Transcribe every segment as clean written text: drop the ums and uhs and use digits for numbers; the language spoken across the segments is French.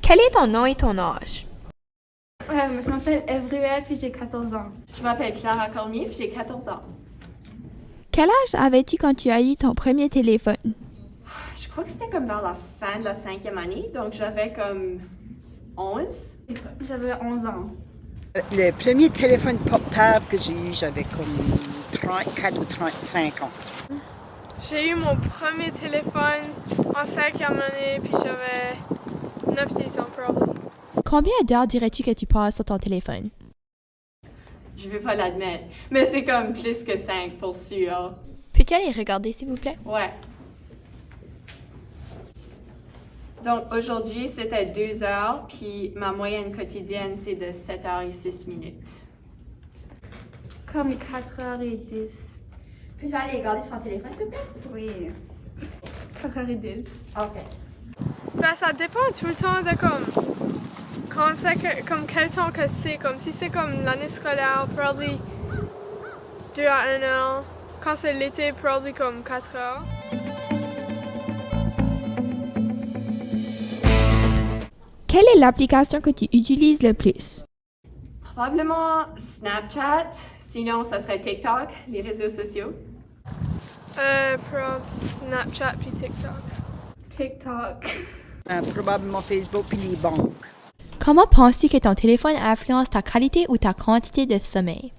Quel est ton nom et ton âge? Je m'appelle Evruet puis j'ai 14 ans. Je m'appelle Clara Cormier puis j'ai 14 ans. Quel âge avais-tu quand tu as eu ton premier téléphone? Je crois que c'était comme vers la fin de la 5e année, donc j'avais comme 11. J'avais 11 ans. Le premier téléphone portable que j'ai eu, j'avais comme 34 ou 35 ans. J'ai eu mon premier téléphone en 5e année, puis j'avais 9-10 ans, probablement. Combien d'heures dirais-tu que tu passes sur ton téléphone? Je vais pas l'admettre, mais c'est comme plus que 5 pour sûr. Peux-tu aller regarder, s'il vous plaît? Ouais. Donc aujourd'hui, c'était 2 heures, puis ma moyenne quotidienne, c'est de 7 heures et 6 minutes. Comme 4h10. Peux-tu aller regarder sur ton téléphone, s'il te plaît? Oui. 4h10. OK. Ben, ça dépend tout le temps de quand c'est comme quel temps que c'est. Comme si c'est comme l'année scolaire, probably 2 à 1 heure. Quand c'est l'été, probably comme 4 heures. Quelle est l'application que tu utilises le plus? Probablement Snapchat, sinon ça serait TikTok, les réseaux sociaux. Prob Snapchat puis TikTok. TikTok. Probablement Facebook puis les banques. Comment penses-tu que ton téléphone influence ta qualité ou ta quantité de sommeil?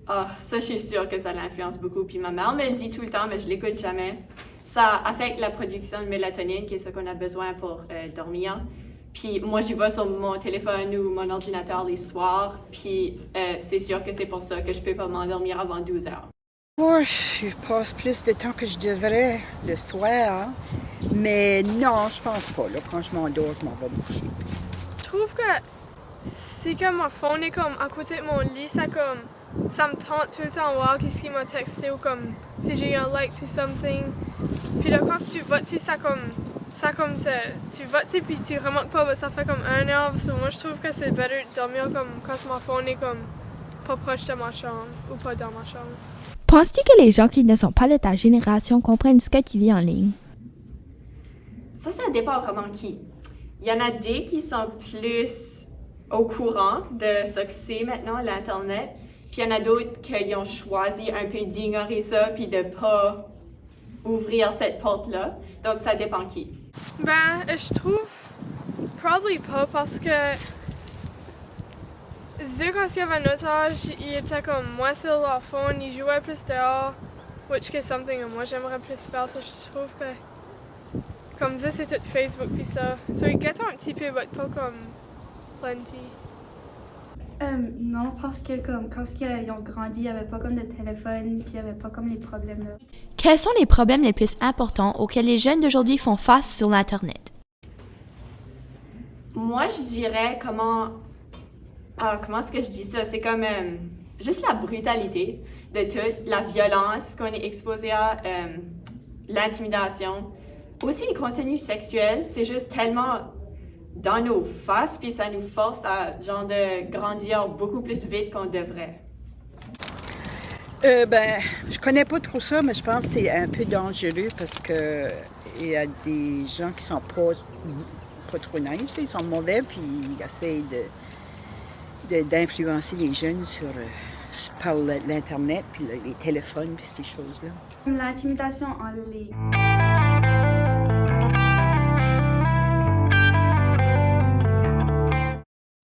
Ah, ça, je suis sûre que ça l'influence beaucoup. Puis ma mère me le dit tout le temps, mais je l'écoute jamais. Ça affecte la production de mélatonine, qui est ce qu'on a besoin pour dormir. Puis moi, j'y vais sur mon téléphone ou mon ordinateur les soirs. Puis c'est sûr que c'est pour ça que je peux pas m'endormir avant 12 heures. Oh, je passe plus de temps que je devrais le soir. Mais non, je pense pas. Là, quand je m'endors, je m'en vais me coucher. Je trouve que si comme mon phone est comme à côté de mon lit, ça me tente tout le temps de voir qu'est-ce qu'il m'a texté ou comme si j'ai eu un like to something. Puis là, quand tu vas dessus, tu vas dessus puis tu remarques pas, ça fait comme 1 heure. Parce que moi, je trouve que c'est better de dormir comme quand mon phone est comme pas proche de ma chambre ou pas dans ma chambre. Penses-tu que les gens qui ne sont pas de ta génération comprennent ce que tu vis en ligne? Ça dépend vraiment qui. Il y en a des qui sont plus au courant de ce que c'est maintenant, l'Internet. Puis il y en a d'autres qui ont choisi un peu d'ignorer ça puis de pas ouvrir cette porte-là. Donc, ça dépend qui. Ben, je trouve probably pas parce que eux, quand il y avait notre âge, ils étaient comme moins sur leur phone, ils jouaient plus dehors, which is something que moi j'aimerais plus faire. So, je trouve que comme ça, c'est tout Facebook pis ça. So, ils gâtent un petit peu, mais pas comme plenty. Non, parce que comme quand ils ont grandi, il n'y avait pas comme de téléphone, puis il n'y avait pas comme les problèmes là. Quels sont les problèmes les plus importants auxquels les jeunes d'aujourd'hui font face sur l'Internet? Moi, je dirais comment est-ce que je dis ça? C'est comme juste la brutalité de tout, la violence qu'on est exposé à, l'intimidation. Aussi, le contenu sexuel, c'est juste tellement dans nos faces, puis ça nous force à genre de grandir beaucoup plus vite qu'on devrait. Je connais pas trop ça, mais je pense que c'est un peu dangereux parce que il y a des gens qui sont pas trop nice, ils sont mauvais, puis ils essayent d'influencer les jeunes par l'Internet, puis les téléphones, puis ces choses-là. Comme l'intimidation en ligne.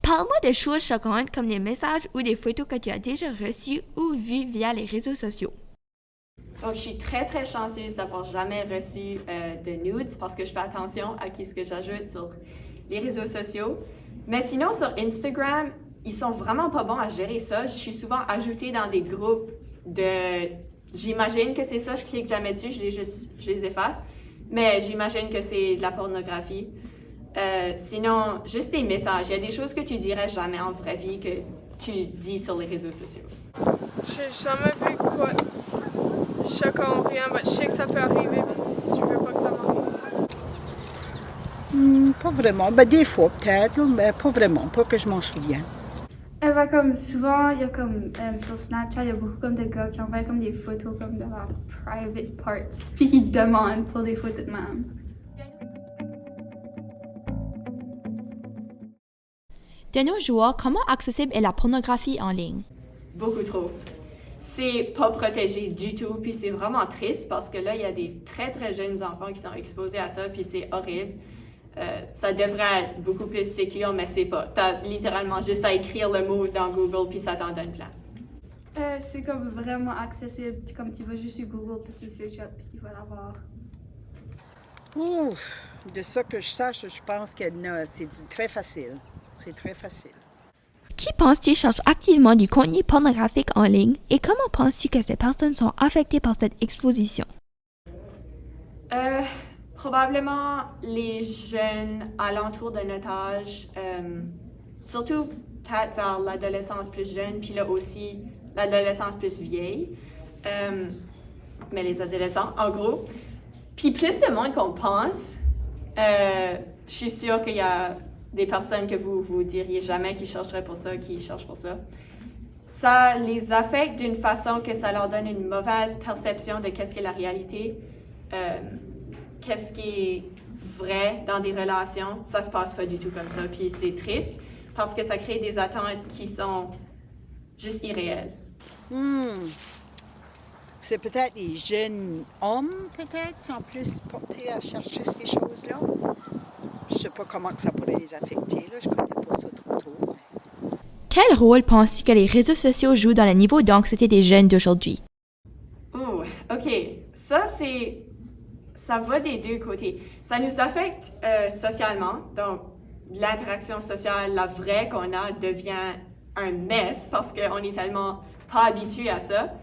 Parle-moi de choses choquantes comme des messages ou des photos que tu as déjà reçues ou vues via les réseaux sociaux. Donc, je suis très, très chanceuse d'avoir jamais reçu de nudes parce que je fais attention à ce que j'ajoute sur les réseaux sociaux. Mais sinon, sur Instagram, ils sont vraiment pas bons à gérer ça. Je suis souvent ajoutée dans des groupes j'imagine que c'est ça, je clique jamais dessus, je les efface. Mais j'imagine que c'est de la pornographie. Sinon, juste des messages. Il y a des choses que tu dirais jamais en vraie vie que tu dis sur les réseaux sociaux. J'ai jamais vu quoi choquant ou rien, mais je sais que ça peut arriver, mais je veux pas que ça m'arrive. Pas vraiment. Des fois, peut-être, mais pas vraiment. Pas que je m'en souviens. Comme souvent, il y a comme sur Snapchat, il y a beaucoup comme de gars qui envoient comme des photos comme de leurs private parts, puis qui demandent pour des photos de même. De nos jours, comment accessible est la pornographie en ligne? Beaucoup trop. C'est pas protégé du tout, puis c'est vraiment triste parce que là, il y a des très, très jeunes enfants qui sont exposés à ça, puis c'est horrible. Ça devrait être beaucoup plus sécure, mais c'est pas. T'as littéralement juste à écrire le mot dans Google, puis ça t'en donne plein. C'est comme vraiment accessible. Comme tu vas juste sur Google, puis tu searches up, puis tu vas l'avoir. Ouh, de ça que je sache, je pense que c'est très facile. C'est très facile. Qui penses-tu cherche activement du contenu pornographique en ligne et comment penses-tu que ces personnes sont affectées par cette exposition? Probablement les jeunes alentour de notre âge, surtout peut-être vers l'adolescence plus jeune, puis là aussi l'adolescence plus vieille, mais les adolescents en gros. Puis plus de monde qu'on pense, je suis sûre qu'il y a des personnes que vous diriez jamais qui chercheraient pour ça, qui cherchent pour ça. Ça les affecte d'une façon que ça leur donne une mauvaise perception de qu'est-ce qu'est la réalité, qu'est-ce qui est vrai dans des relations. Ça se passe pas du tout comme ça. Puis c'est triste parce que ça crée des attentes qui sont juste irréelles. C'est peut-être les jeunes hommes, peut-être, sont plus portés à chercher ces choses-là. Je sais pas comment ça pourrait les affecter, là. Je connais pas ça trop. Quel rôle penses-tu que les réseaux sociaux jouent dans le niveau d'anxiété des jeunes d'aujourd'hui? Oh, OK. Ça va des deux côtés. Ça nous affecte socialement. Donc, l'interaction sociale, la vraie qu'on a, devient un mess parce qu'on est tellement pas habitué à ça.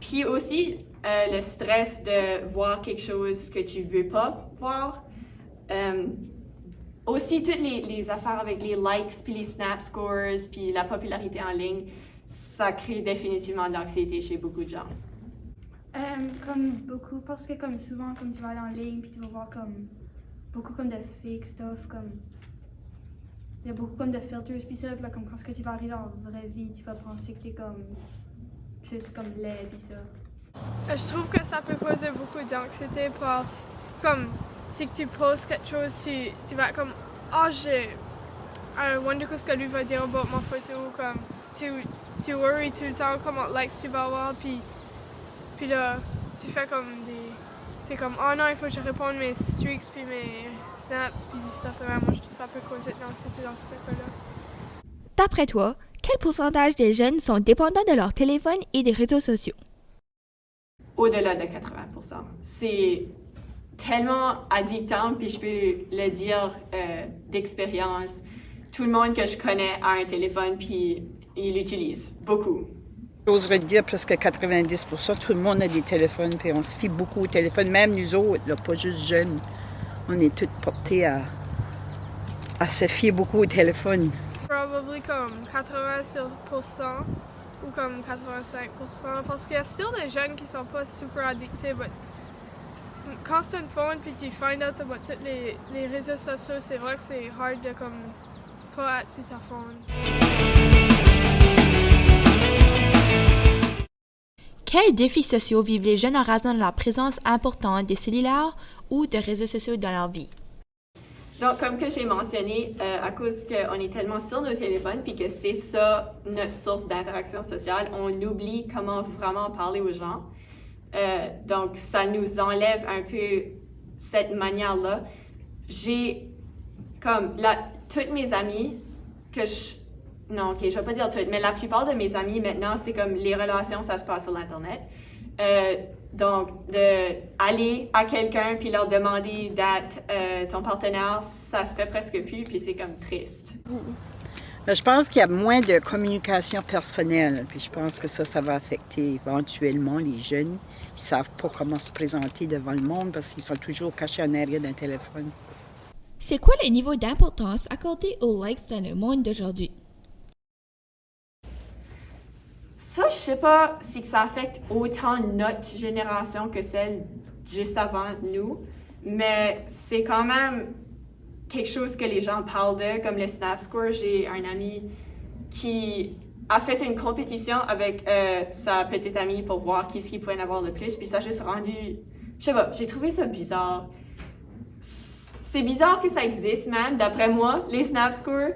Puis aussi, le stress de voir quelque chose que tu veux pas voir. Aussi, toutes les affaires avec les likes, puis les snap scores, puis la popularité en ligne, ça crée définitivement de l'anxiété chez beaucoup de gens. Comme beaucoup, parce que comme souvent, comme tu vas aller en ligne, puis tu vas voir comme beaucoup comme de fake stuff, comme il y a beaucoup comme de filters, puis ça, là, comme quand tu vas arriver en vraie vie, tu vas penser que t'es comme plus comme laid, puis ça. Je trouve que ça peut causer beaucoup d'anxiété parce comme si tu postes quelque chose, tu vas comme I wonder ce que lui va dire about ma photo, comme tu worries tout le temps comment likes tu vas avoir, puis là tu fais comme t'es comme oh non il faut que je réponde mes streaks puis mes snaps puis stuff de même. Moi je trouve que ça peut causer de l'anxiété dans ce cas-là. D'après toi, quel pourcentage des jeunes sont dépendants de leur téléphone et des réseaux sociaux? Au-delà de 80%. C'est tellement addictant, puis je peux le dire d'expérience. Tout le monde que je connais a un téléphone, puis il l'utilise beaucoup. J'oserais dire presque 90%, tout le monde a des téléphones, puis on se fie beaucoup au téléphone, même nous autres, là, pas juste jeunes. On est tous portés à se fier beaucoup au téléphone. Probably comme 80% ou comme 85%, parce qu'il y a still des jeunes qui sont pas super addictés, mais quand c'est un phone puis tu find out about tous les réseaux sociaux, c'est vrai que c'est hard de comme pas être sur ta phone. Quels défis sociaux vivent les jeunes en raison de la présence importante des cellulaires ou de réseaux sociaux dans leur vie? Donc, comme que j'ai mentionné, à cause qu'on est tellement sur nos téléphones puis que c'est ça notre source d'interaction sociale, on oublie comment vraiment parler aux gens. Donc, ça nous enlève un peu cette manière-là. J'ai comme toutes mes amies non, ok, je vais pas dire toutes, mais la plupart de mes amis maintenant, c'est comme les relations, ça se passe sur l'Internet. Donc, d'aller à quelqu'un puis leur demander d'être ton partenaire, ça se fait presque plus, puis c'est comme triste. Je pense qu'il y a moins de communication personnelle, puis je pense que ça va affecter éventuellement les jeunes. Ils ne savent pas comment se présenter devant le monde parce qu'ils sont toujours cachés en arrière d'un téléphone. C'est quoi le niveau d'importance accordé aux likes dans le monde d'aujourd'hui? Ça, je sais pas si ça affecte autant notre génération que celle juste avant nous, mais c'est quand même quelque chose que les gens parlent de, comme le Snap Score. J'ai un ami qui a fait une compétition avec sa petite amie pour voir qui est-ce qui pouvait en avoir le plus, puis ça a juste rendu... Je sais pas, j'ai trouvé ça bizarre. C'est bizarre que ça existe même, d'après moi, les Snap Scores,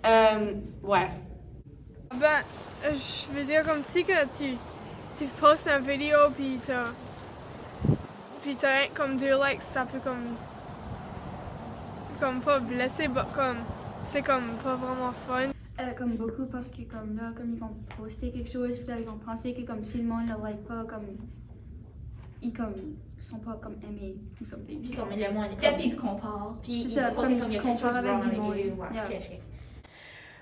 Ouais. Ben, je veux dire comme si que tu postes une vidéo puis t'as comme 2 likes, ça peut comme pas blesser, mais comme c'est comme pas vraiment fun. Comme beaucoup parce que comme là, comme ils vont poster quelque chose, puis là ils vont penser que comme si le monde ne like pas, comme ils sont pas comme aimés ou something. Puis comme le monde est puis ils se comparent. Puis C'est ça, comme ils se comparent avec du monde. Ouais, Yeah. ok.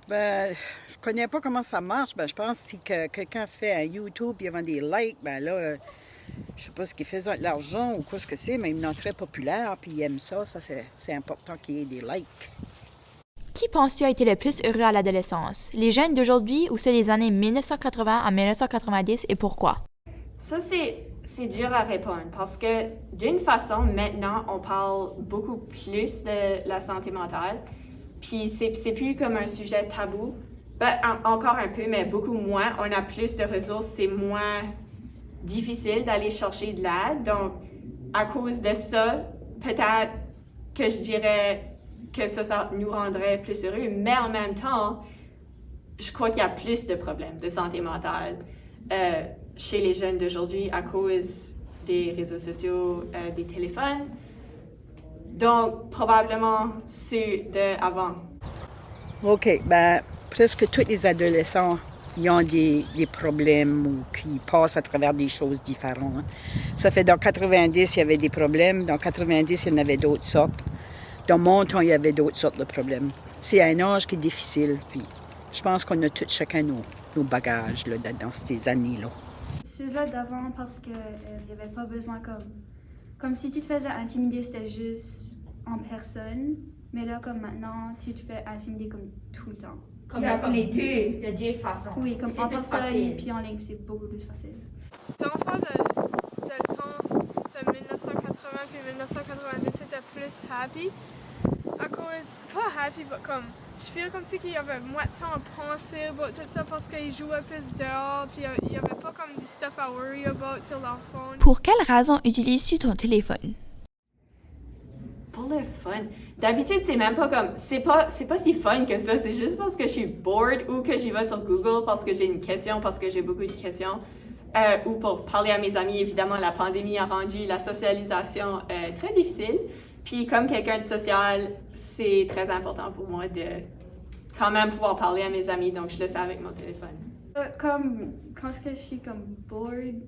Ben, je connais pas comment ça marche. Ben, je pense que si quelqu'un fait un YouTube et il vend des likes, ben là, je sais pas ce qu'il fait de l'argent ou quoi ce que c'est, mais il est très populaire puis il aime ça. C'est important qu'il y ait des likes. Qui penses-tu a été le plus heureux à l'adolescence? Les jeunes d'aujourd'hui ou ceux des années 1980 à 1990 et pourquoi? Ça, c'est dur à répondre parce que d'une façon, maintenant, on parle beaucoup plus de la santé mentale. Puis c'est plus comme un sujet tabou. Ben, encore un peu, mais beaucoup moins. On a plus de ressources, c'est moins difficile d'aller chercher de l'aide. Donc, à cause de ça, peut-être que je dirais que ça nous rendrait plus heureux. Mais en même temps, je crois qu'il y a plus de problèmes de santé mentale chez les jeunes d'aujourd'hui à cause des réseaux sociaux, des téléphones. Donc, probablement ceux d'avant. OK. Ben, presque tous les adolescents, ils ont des problèmes ou qui passent à travers des choses différentes. Ça fait dans 90, il y avait des problèmes. Dans 90, il y en avait d'autres sortes. Dans mon temps, il y avait d'autres sortes de problèmes. C'est un âge qui est difficile. Puis, je pense qu'on a tous chacun nos bagages là, dans ces années-là. Ceux-là d'avant parce que il n'y avait pas besoin comme si tu te faisais intimider, c'était juste en personne. Mais là, comme maintenant, tu te fais intimider comme tout le temps. Comme les deux. Il y a deux façons. Oui, comme C'est en plus personne facile. puis en ligne, c'est beaucoup plus facile. Dans le temps de temps de 1980 puis 1990, c'était plus happy. À cause, pas happy, mais comme, je feel comme si qu'il y avait moins de temps à penser about tout ça parce qu'ils jouaient plus dehors, puis il y avait pas comme du stuff à worry about sur leur phone. Pour quelle raison utilises-tu ton téléphone? Pour le fun. D'habitude, c'est même pas comme... C'est pas si fun que ça. C'est juste parce que je suis bored ou que j'y vais sur Google parce que j'ai une question, parce que j'ai beaucoup de questions. Ou pour parler à mes amis. Évidemment, la pandémie a rendu la socialisation très difficile. Puis comme quelqu'un de social, c'est très important pour moi de quand même pouvoir parler à mes amis. Donc, je le fais avec mon téléphone. Comme quand je suis comme bored,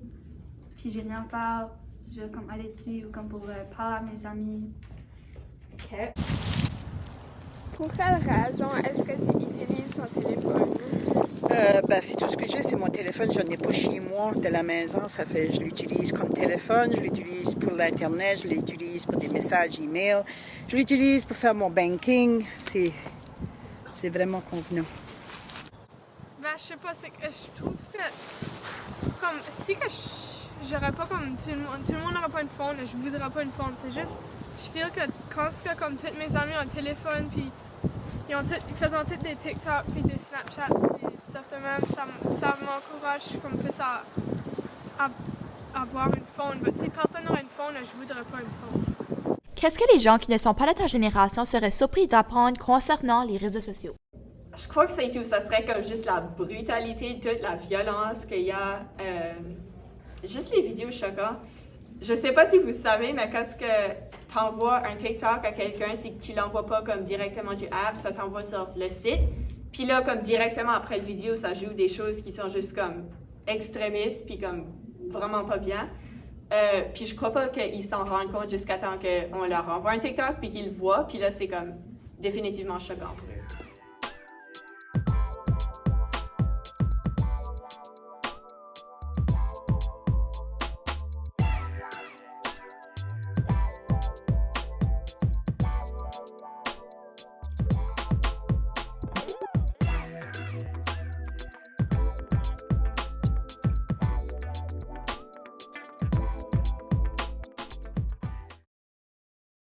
puis j'ai rien à faire, je vais comme aller dessus ou comme pour parler à mes amis. Ok. Pour quelle raison est-ce que tu utilises ton téléphone? Ben, c'est tout ce que j'ai, c'est mon téléphone. Je n'en ai pas chez moi de la maison. Je l'utilise comme téléphone, je l'utilise pour l'Internet, je l'utilise pour des messages email, je l'utilise pour faire mon banking. C'est vraiment convenant. Ben, je sais pas, c'est que je trouve que, comme, si que j'aurais pas comme tout le monde n'aurait pas une phone, je voudrais pas une phone. C'est juste, je feel que quand comme tous mes amis ont un téléphone, puis ils faisaient tous des TikTok, puis des Snapchats, des stuff de même, ça m'encourage comme plus à avoir une phone. Mais si personne n'aurait une phone, je voudrais pas une phone. Qu'est-ce que les gens qui ne sont pas de ta génération seraient surpris d'apprendre concernant les réseaux sociaux? Je crois que c'est tout. Ça serait comme juste la brutalité, toute la violence qu'il y a. Juste les vidéos choquantes. Je sais pas si vous savez, mais quand tu envoies un TikTok à quelqu'un, c'est que tu l'envoies pas comme directement du app, ça t'envoie sur le site. Puis là, comme directement après la vidéo, ça joue des choses qui sont juste comme extrémistes, puis comme vraiment pas bien. Puis je crois pas qu'ils s'en rendent compte jusqu'à temps qu'on leur envoie un TikTok, puis qu'ils le voient, puis là, c'est comme définitivement choquant pour eux.